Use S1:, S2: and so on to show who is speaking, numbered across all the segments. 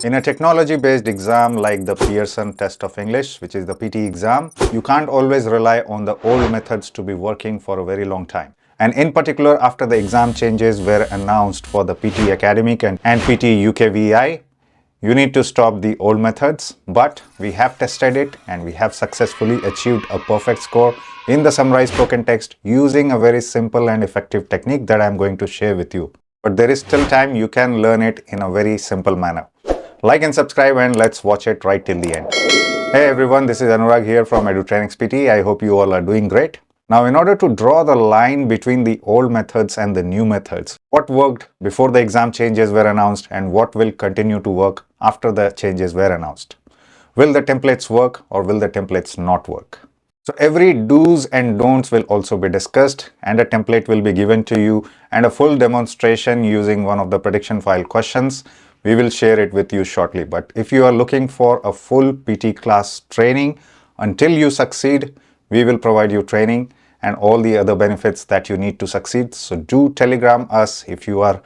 S1: In a technology-based exam like the Pearson Test of English, which is the PTE exam, you can't always rely on the old methods to be working for a very long time. And in particular, after the exam changes were announced for the PTE Academic and PTE UKVI, you need to stop the old methods, but we have tested it and we have successfully achieved a perfect score in the summarized spoken text using a very simple and effective technique that I'm going to share with you. But there is still time, you can learn it in a very simple manner. Like and subscribe and let's watch it right till the end. Hey everyone, this is Anurag here from Edutrainex PTE. I hope you all are doing great. Now, in order to draw the line between the old methods and the new methods, what worked before the exam changes were announced and what will continue to work after the changes were announced? Will the templates work or will the templates not work? So every do's and don'ts will also be discussed and a template will be given to you and a full demonstration using one of the prediction file questions. We will share it with you shortly. But if you are looking for a full PT class training until you succeed, we will provide you training and all the other benefits that you need to succeed. So do telegram us if you are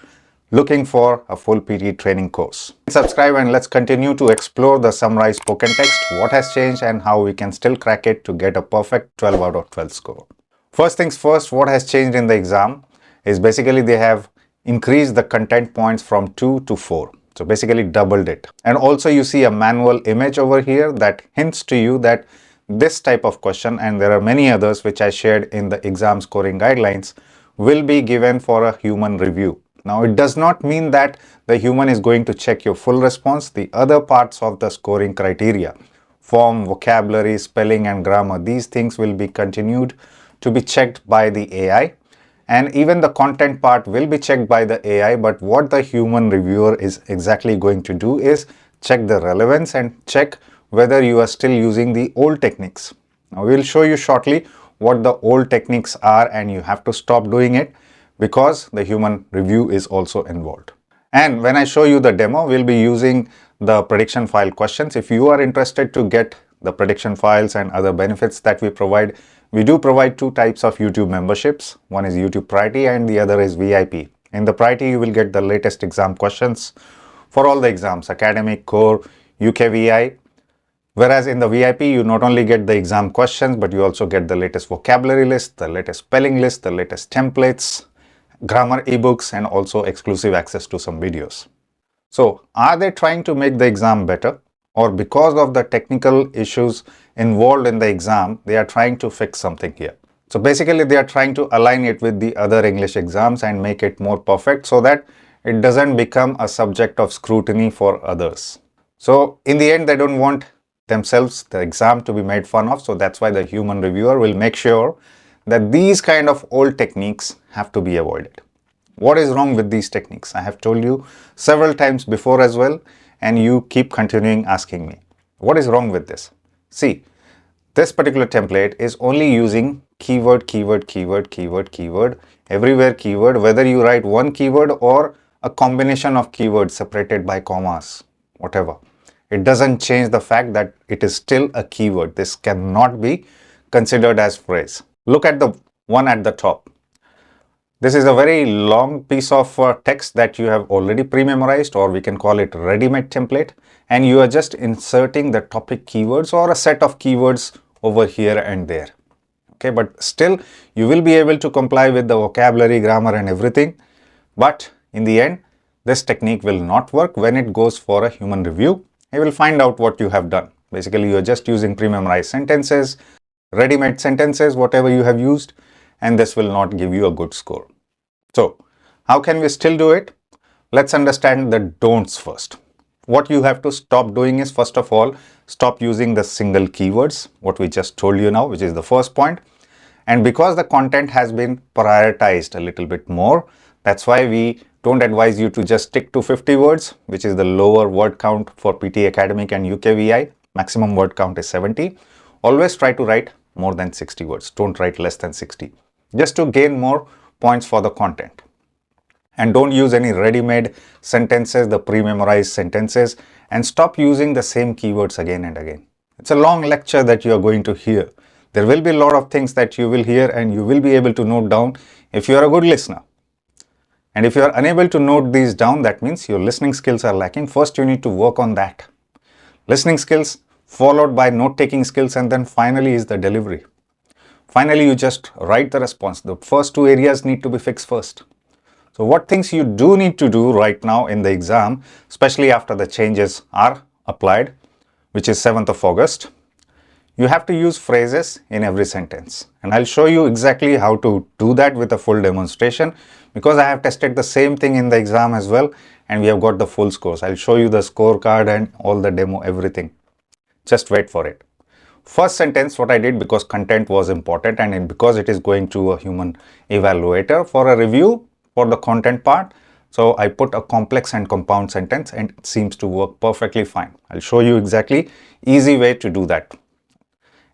S1: looking for a full PT training course. Subscribe and let's continue to explore the summarized spoken text, what has changed and how we can still crack it to get a perfect 12 out of 12 score. First things first, what has changed in the exam is basically they have increased the content points from 2 to 4. So basically doubled it. And also you see a manual image over here that hints to you that this type of question, and there are many others which I shared in the exam scoring guidelines, will be given for a human review. Now, it does not mean that the human is going to check your full response. The other parts of the scoring criteria, form, vocabulary, spelling and grammar, these things will be continued to be checked by the AI. And even the content part will be checked by the AI, but what the human reviewer is exactly going to do is check the relevance and check whether you are still using the old techniques. Now, we will show you shortly what the old techniques are and you have to stop doing it because the human review is also involved. And when I show you the demo, we'll be using the prediction file questions. If you are interested to get the prediction files and other benefits that we provide, we do provide two types of YouTube memberships. One is YouTube Priority and the other is VIP. In the Priority, you will get the latest exam questions for all the exams, academic, core, UKVI. Whereas in the VIP, you not only get the exam questions, but you also get the latest vocabulary list, the latest spelling list, the latest templates, grammar ebooks, and also exclusive access to some videos. So, are they trying to make the exam better? Or because of the technical issues involved in the exam, they are trying to fix something here? So basically, they are trying to align it with the other English exams and make it more perfect so that it doesn't become a subject of scrutiny for others. So in the end, they don't want themselves, the exam, to be made fun of. So that's why the human reviewer will make sure that these kind of old techniques have to be avoided. What is wrong with these techniques? I have told you several times before as well, and you keep continuing asking me, what is wrong with this? See, this particular template is only using keyword, keyword, keyword, keyword, keyword, everywhere keyword, whether you write one keyword or a combination of keywords separated by commas, whatever. It doesn't change the fact that it is still a keyword. This cannot be considered as phrase. Look at the one at the top. This is a very long piece of text that you have already pre-memorized, or we can call it ready-made template, and you are just inserting the topic keywords or a set of keywords over here and there. Okay, but still you will be able to comply with the vocabulary, grammar and everything. But in the end, this technique will not work when it goes for a human review. You will find out what you have done. Basically, you are just using pre-memorized sentences, ready-made sentences, whatever you have used, and this will not give you a good score. So, how can we still do it? Let's understand the don'ts first. What you have to stop doing is, first of all, stop using the single keywords, what we just told you now, which is the first point. And because the content has been prioritized a little bit more, that's why we don't advise you to just stick to 50 words, which is the lower word count for PTE Academic and UKVI. Maximum word count is 70. Always try to write more than 60 words. Don't write less than 60, just to gain more points for the content. And don't use any ready-made sentences, the pre-memorized sentences, and stop using the same keywords again and again. It's a long lecture that you are going to hear. There will be a lot of things that you will hear and you will be able to note down if you are a good listener. And if you are unable to note these down, that means your listening skills are lacking. First, you need to work on that. Listening skills followed by note-taking skills, and then finally is the delivery. Finally, you just write the response. The first two areas need to be fixed first. So what things you do need to do right now in the exam, especially after the changes are applied, which is 7th of August, you have to use phrases in every sentence. And I'll show you exactly how to do that with a full demonstration, because I have tested the same thing in the exam as well, and we have got the full scores. I'll show you the scorecard and all the demo, everything. Just wait for it. First sentence, what I did, because content was important and because it is going to a human evaluator for a review for the content part, so I put a complex and compound sentence, and it seems to work perfectly fine. I'll show you exactly easy way to do that.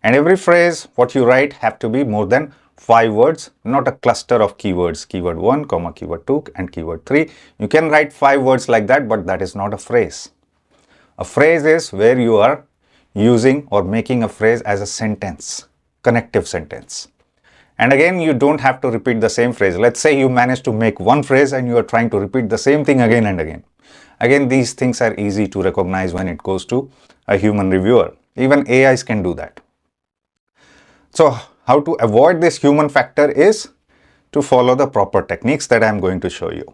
S1: And every phrase what you write have to be more than 5 words, not a cluster of keywords, keyword 1, comma, keyword 2 and keyword 3. You can write 5 words like that, but that is not a phrase. A phrase is where you are using or making a phrase as a sentence, connective sentence. And again, you don't have to repeat the same phrase. Let's say you manage to make one phrase and you are trying to repeat the same thing again and again. Again, these things are easy to recognize when it goes to a human reviewer. Even AIs can do that. So how to avoid this human factor is to follow the proper techniques that I'm going to show you.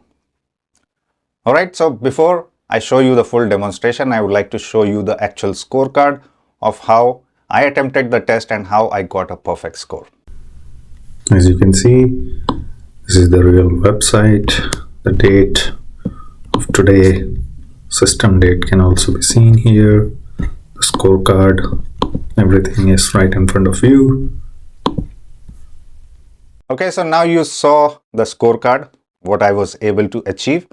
S1: Alright, so before I show you the full demonstration, I would like to show you the actual scorecard of how I attempted the test and how I got a perfect score.
S2: As you can see, this is the real website. The date of today, system date can also be seen here. The scorecard, everything is right in front of you.
S1: Okay, so now you saw the scorecard, what I was able to achieve.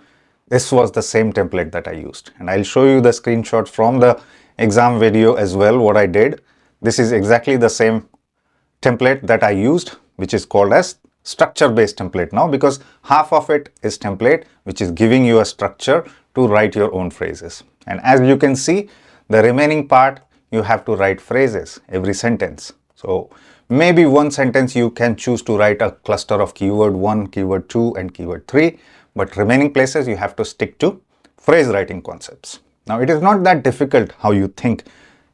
S1: This was the same template that I used, and I'll show you the screenshot from the exam video as well, what I did. This is exactly the same template that I used, which is called as structure-based template now, because half of it is template, which is giving you a structure to write your own phrases. And as you can see, the remaining part, you have to write phrases, every sentence. So maybe one sentence you can choose to write a cluster of keyword 1, keyword 2 and keyword 3. But remaining places you have to stick to phrase writing concepts. Now it is not that difficult how you think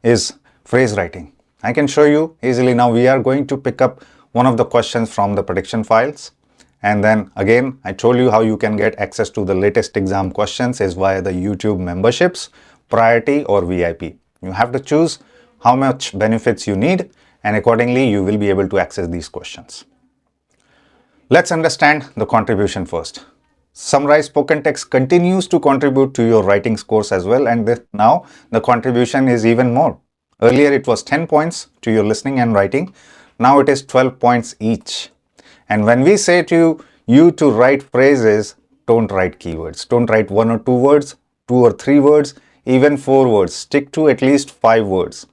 S1: is phrase writing. I can show you easily. Now we are going to pick up one of the questions from the prediction files. And then again, I told you how you can get access to the latest exam questions is via the YouTube memberships, priority or VIP. You have to choose how much benefits you need, and accordingly you will be able to access these questions. Let's understand the contribution first. Summarized spoken text continues to contribute to your writing scores as well, and now the contribution is even more. Earlier it was 10 points to your listening and writing. Now it is 12 points each. And when we say to you to write phrases, don't write keywords. Don't write 1 or 2 words, 2 or 3 words, even 4 words. Stick to at least 5 words.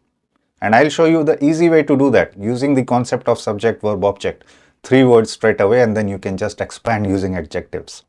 S1: And I'll show you the easy way to do that using the concept of subject, verb, object. 3 words straight away, and then you can just expand using adjectives.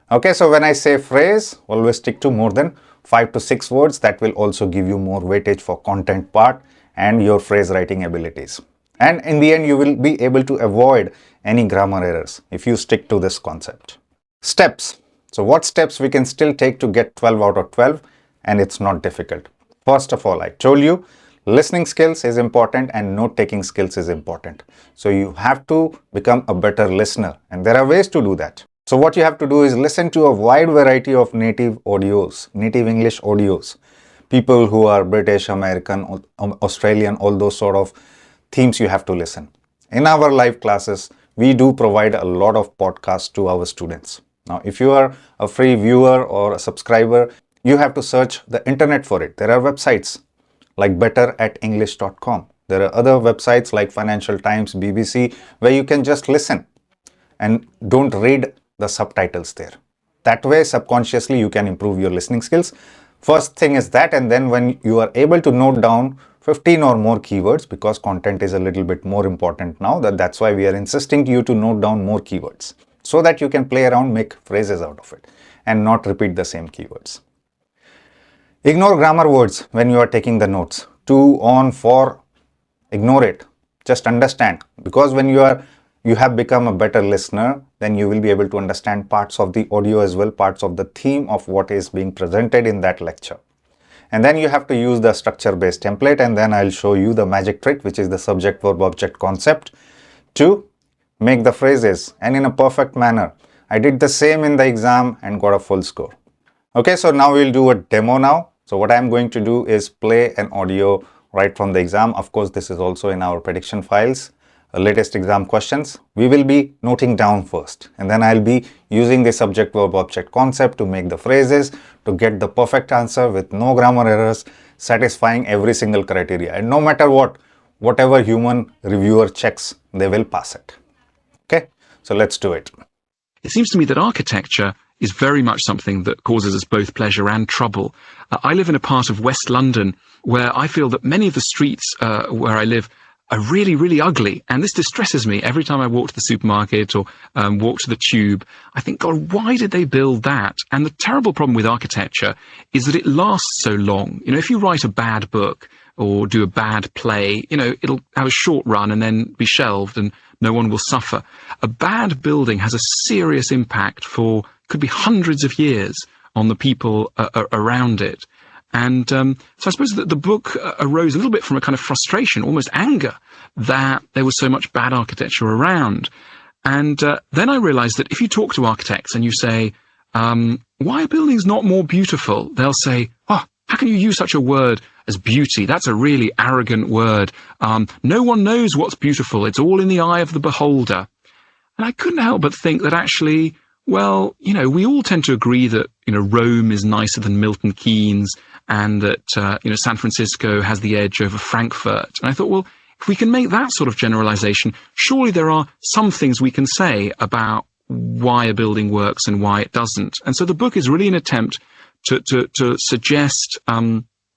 S1: Okay, so when I say phrase, always stick to more than 5 to 6 words. That will also give you more weightage for content part and your phrase writing abilities. And in the end, you will be able to avoid any grammar errors if you stick to this concept. Steps. So what steps we can still take to get 12 out of 12, and it's not difficult. First of all, I told you, listening skills is important and note-taking skills is important. So you have to become a better listener, and there are ways to do that. So what you have to do is listen to a wide variety of native audios, native English audios. People who are British, American, Australian, all those sort of themes you have to listen. In our live classes, we do provide a lot of podcasts to our students. Now, if you are a free viewer or a subscriber, you have to search the internet for it. There are websites like betteratenglish.com. There are other websites like Financial Times, BBC, where you can just listen and don't read the subtitles there. That way, subconsciously, you can improve your listening skills. First thing is that, and then when you are able to note down 15 or more keywords, because content is a little bit more important now, that's why we are insisting you to note down more keywords so that you can play around, make phrases out of it and not repeat the same keywords. Ignore grammar words when you are taking the notes. To, on, for, ignore it. Just understand, because when you are you have become a better listener, then you will be able to understand parts of the audio as well, parts of the theme of what is being presented in that lecture. And then you have to use the structure-based template, and then I'll show you the magic trick, which is the subject verb object concept, to make the phrases and in a perfect manner. I did the same in the exam and got a full score. Okay, so now we'll do a demo now. So what I'm going to do is play an audio right from the exam. Of course, this is also in our prediction files, latest exam questions. We will be noting down first, and then I'll be using the subject verb object concept to make the phrases to get the perfect answer with no grammar errors, satisfying every single criteria. And no matter what, whatever human reviewer checks, they will pass it. Okay, so let's do it.
S3: It seems to me that architecture is very much something that causes us both pleasure and trouble. I live in a part of West London where I feel that many of the streets where I live are really, really ugly. And this distresses me every time I walk to the supermarket or walk to the tube. I think, God, why did they build that? And the terrible problem with architecture is that it lasts so long. You know, if you write a bad book or do a bad play, you know, it'll have a short run and then be shelved and no one will suffer. A bad building has a serious impact for, could be hundreds of years on the people around it. And so I suppose that the book arose a little bit from a kind of frustration, almost anger, that there was so much bad architecture around. And then I realized that if you talk to architects and you say, why are buildings not more beautiful? They'll say, oh, how can you use such a word as beauty? That's a really arrogant word. No one knows what's beautiful. It's all in the eye of the beholder. And I couldn't help but think that actually, well, you know, we all tend to agree that, you know, Rome is nicer than Milton Keynes and that, you know, San Francisco has the edge over Frankfurt. And I thought, well, if we can make that sort of generalization, surely there are some things we can say about why a building works and why it doesn't. And so the book is really an attempt to suggest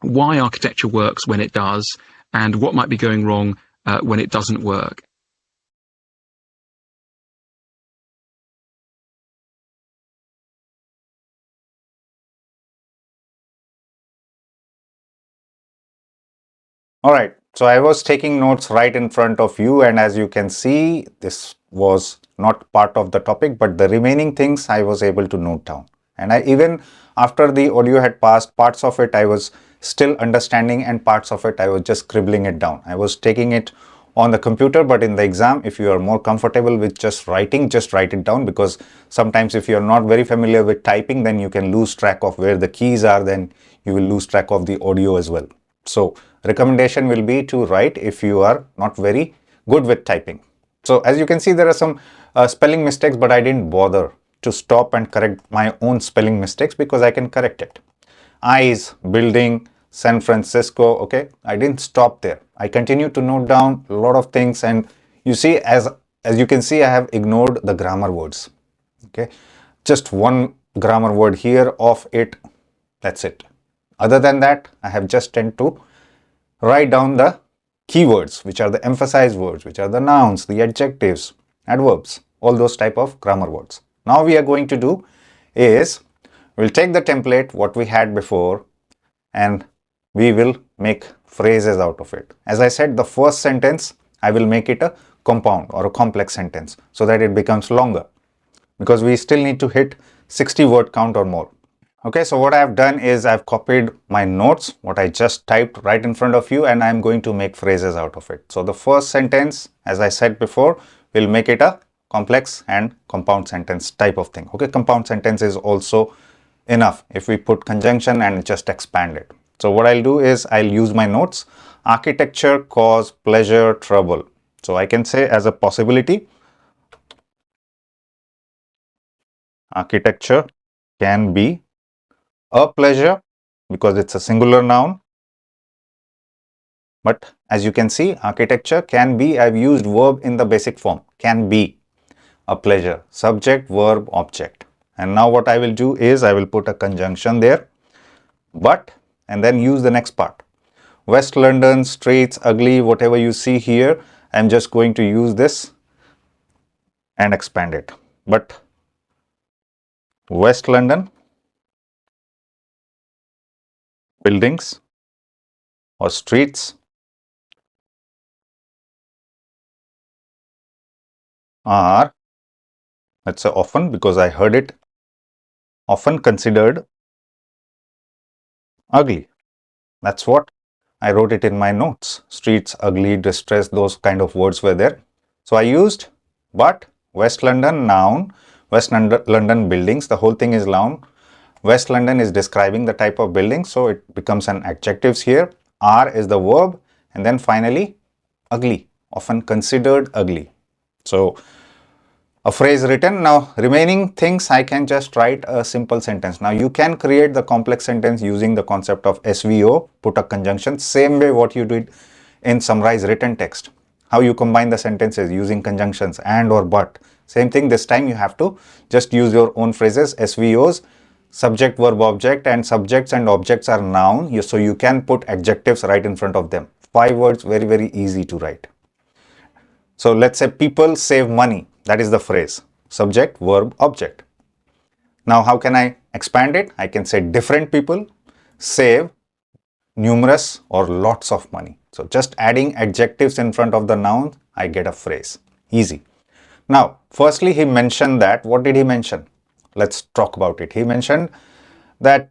S3: why architecture works when it does and what might be going wrong when it doesn't work.
S1: All right, so I was taking notes right in front of you, and as you can see, this was not part of the topic, but the remaining things I was able to note down. And I even, after the audio had passed, parts of it I was still understanding and parts of it I was just scribbling it down. I was taking it on the computer, but in the exam, if you are more comfortable with just writing, just write it down, because sometimes if you are not very familiar with typing, then you can lose track of where the keys are, then you will lose track of the audio as well. So recommendation will be to write if you are not very good with typing. So as you can see, there are some spelling mistakes, but I didn't bother to stop and correct my own spelling mistakes because I can correct it. Eyes, building, San Francisco, okay, I didn't stop there. I continue to note down a lot of things, and you see, as you can see, I have ignored the grammar words. Okay, just one grammar word here of it, that's it. Other than that, I have just tend to write down the keywords, which are the emphasized words, which are the nouns, the adjectives, adverbs, all those type of grammar words. Now we are going to do is, we'll take the template, what we had before, and we will make phrases out of it. As I said, the first sentence, I will make it a compound or a complex sentence so that it becomes longer, because we still need to hit 60 word count or more. Okay, so what I have done is I've copied my notes, what I just typed right in front of you, and I'm going to make phrases out of it. So the first sentence, as I said before, we'll make it a complex and compound sentence type of thing. Okay, compound sentence is also enough if we put conjunction and just expand it. So what I'll do is I'll use my notes. Architecture, cause, pleasure, trouble. So I can say as a possibility, architecture can be a pleasure because it's a singular noun. But as you can see, architecture can be, I've used verb in the basic form, can be a pleasure, subject, verb, object. And now what I will do is I will put a conjunction there, but, and then use the next part. West London, streets, ugly, whatever you see here, I'm just going to use this and expand it. But West London, buildings or streets are, let's say often, because I heard it, often considered ugly. That's what I wrote it in my notes. Streets, ugly, distress, those kind of words were there. So I used but, West London, noun, West London buildings, the whole thing is noun. West London is describing the type of building, so it becomes an adjectives here. Are is the verb, and then finally ugly, often considered ugly. So a phrase written. Now remaining things I can just write a simple sentence. Now you can create the complex sentence using the concept of SVO, put a conjunction, same way what you did in summarize written text. How you combine the sentences using conjunctions and or but. Same thing this time you have to just use your own phrases, SVOs, subject, verb, object, and subjects and objects are noun. So you can put adjectives right in front of them. 5 words, very, very easy to write. So let's say people save money. That is the phrase. Subject, verb, object. Now how can I expand it? I can say different people save numerous or lots of money. So just adding adjectives in front of the noun, I get a phrase. Easy. Now, firstly, he mentioned that. What did he mention? Let's talk about it. He mentioned that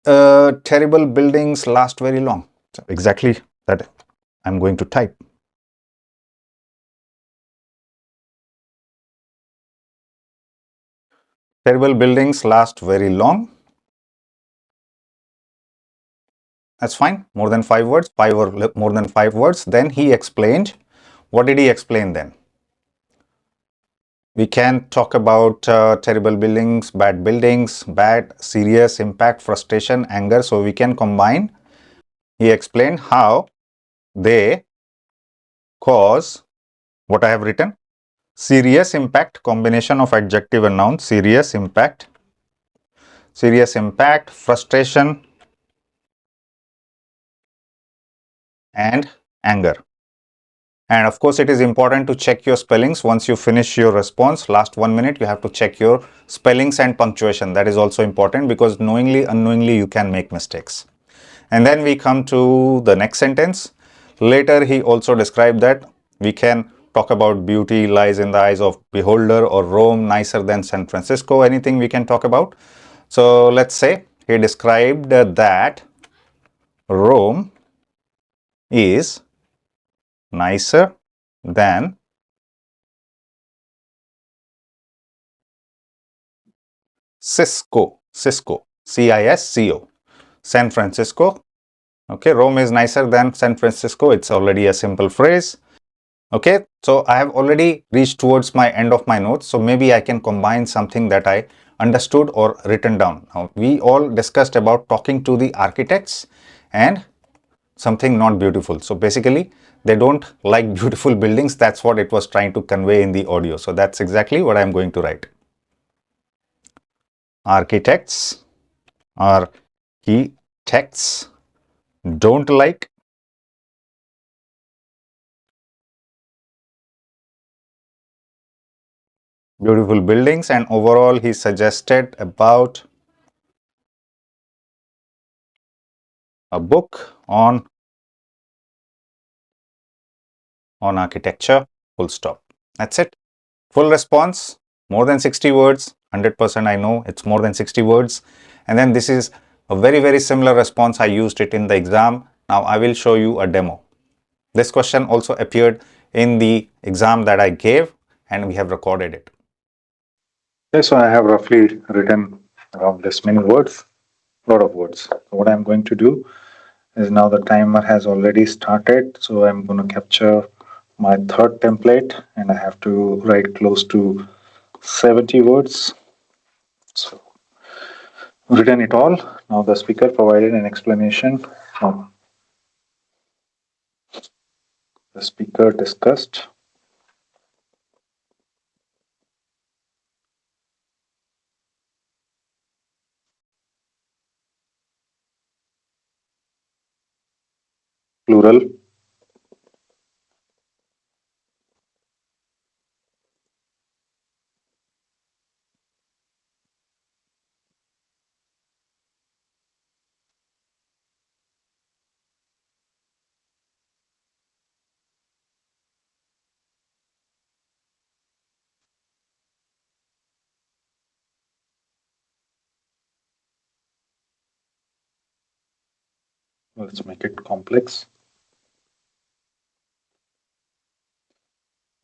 S1: terrible buildings last very long. So exactly that I'm going to type. Terrible buildings last very long. That's fine. More than 5 words, 5 or more than 5 words. Then he explained. What did he explain then? We can talk about terrible buildings, bad, serious, impact, frustration, anger. So we can combine. He explained how they cause what I have written. Serious impact, combination of adjective and noun. Serious impact, frustration, and anger. And of course, it is important to check your spellings. Once you finish your response, last 1 minute, you have to check your spellings and punctuation. That is also important because knowingly, unknowingly, you can make mistakes. And then we come to the next sentence. Later, he also described that we can talk about beauty lies in the eyes of beholder or Rome nicer than San Francisco, anything we can talk about. So let's say he described that Rome is nicer than Cisco, Cisco, San Francisco. Okay, Rome is nicer than San Francisco. It's already a simple phrase. Okay, so I have already reached towards my end of my notes. So maybe I can combine something that I understood or written down. Now, we all discussed about talking to the architects and something not beautiful. So basically, they don't like beautiful buildings. That's what it was trying to convey in the audio. So that's exactly what I'm going to write. Architects don't like beautiful buildings, and overall he suggested about a book on architecture, full stop. That's it. Full response, more than 60 words, 100% I know it's more than 60 words. And then this is a very, very similar response. I used it in the exam. Now I will show you a demo. This question also appeared in the exam that I gave and we have recorded it. Okay, so I have roughly written around this many words, lot of words. So what I'm going to do is now the timer has already started. So I'm going to capture my third template and I have to write close to 70 words. So written it all. Now the speaker provided an explanation. The speaker discussed plural,
S2: Let's make it complex.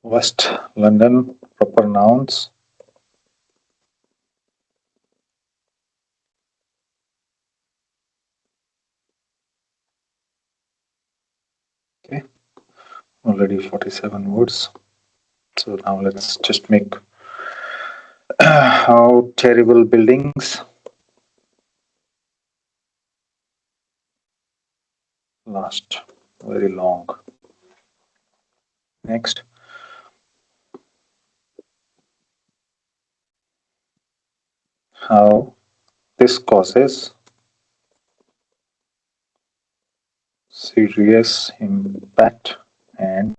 S2: West London, proper nouns. Okay, already 47 words. So now let's just make how terrible buildings. Last, very long. Next, how this causes serious impact and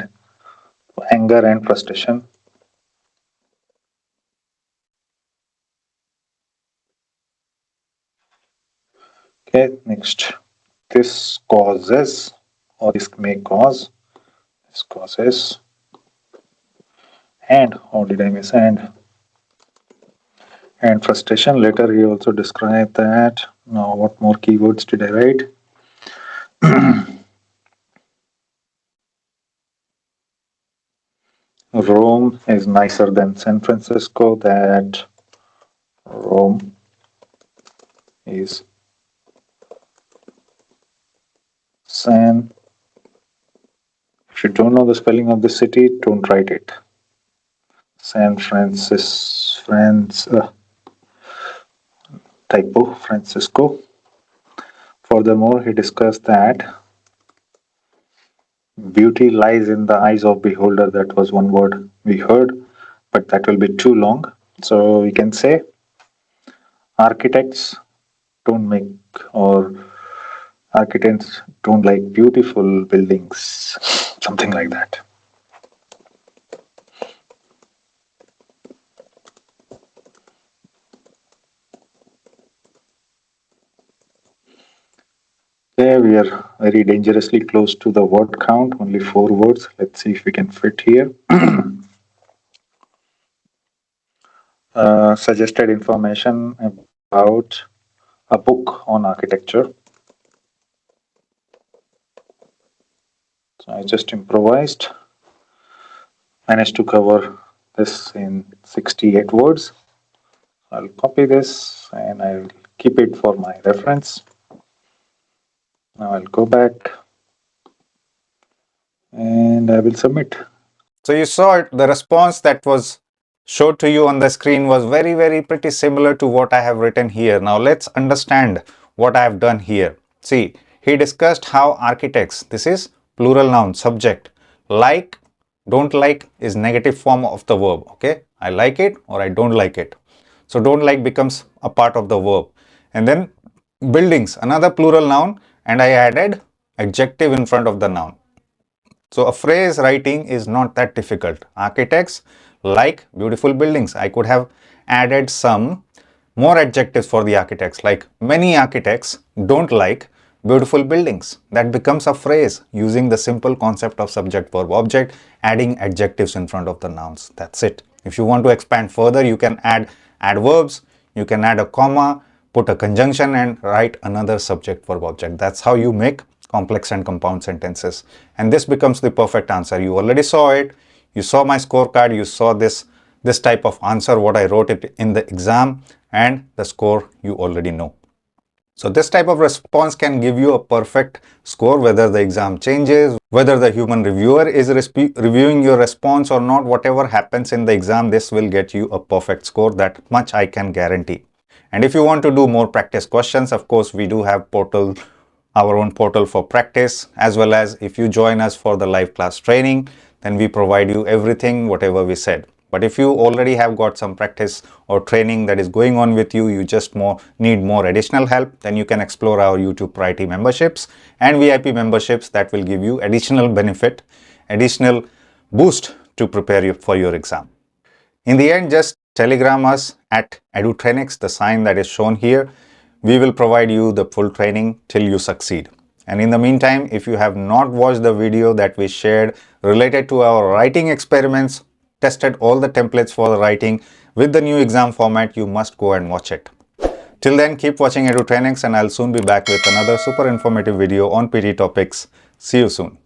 S2: anger and frustration. Okay, next, this causes or this may cause, this causes, and how did I miss and frustration. Later he also described that. Now what more keywords did I write? Rome is nicer than San Francisco. That Rome is San. If you don't know the spelling of the city, don't write it. San Francisco, typo, Francisco. Furthermore, he discussed that beauty lies in the eyes of beholder. That was one word we heard, but that will be too long. So we can say architects don't make, or architects don't like beautiful buildings, something like that. There we are very dangerously close to the word count, only 4 words. Let's see if we can fit here. Suggested information about a book on architecture. So I just improvised. Managed to cover this in 68 words. I'll copy this and I'll keep it for my reference. Now I'll go back and I will submit.
S1: So you saw it, the response that was showed to you on the screen was very pretty similar to what I have written here. Now let's understand what I have done here. See, he discussed how architects, this is plural noun, subject, like, don't like is negative form of the verb, okay? I like it or I don't like it. So don't like becomes a part of the verb. And then buildings, another plural noun, and I added adjective in front of the noun. So a phrase writing is not that difficult. Architects like beautiful buildings. I could have added some more adjectives for the architects, like many architects don't like beautiful buildings. That becomes a phrase using the simple concept of subject verb object, adding adjectives in front of the nouns. That's it. If you want to expand further, you can add adverbs, you can add a comma, put a conjunction and write another subject verb object. That's how you make complex and compound sentences. And this becomes the perfect answer. You already saw it. You saw my scorecard. You saw this type of answer, what I wrote it in the exam, and the score you already know. So this type of response can give you a perfect score, whether the exam changes, whether the human reviewer is reviewing your response or not, whatever happens in the exam, this will get you a perfect score. That much I can guarantee. And if you want to do more practice questions, of course, we do have our own portal for practice, as well as if you join us for the live class training, then we provide you everything, whatever we said. But if you already have got some practice or training that is going on with you, you just need more additional help, then you can explore our YouTube Priority memberships and VIP memberships that will give you additional benefit, additional boost to prepare you for your exam. In the end, just telegram us at Edutrainex, the sign that is shown here. We will provide you the full training till you succeed. And in the meantime, if you have not watched the video that we shared related to our writing experiments, tested all the templates for the writing with the new exam format, you must go and watch it. Till then, keep watching Edutrainex and I'll soon be back with another super informative video on PT topics. See you soon.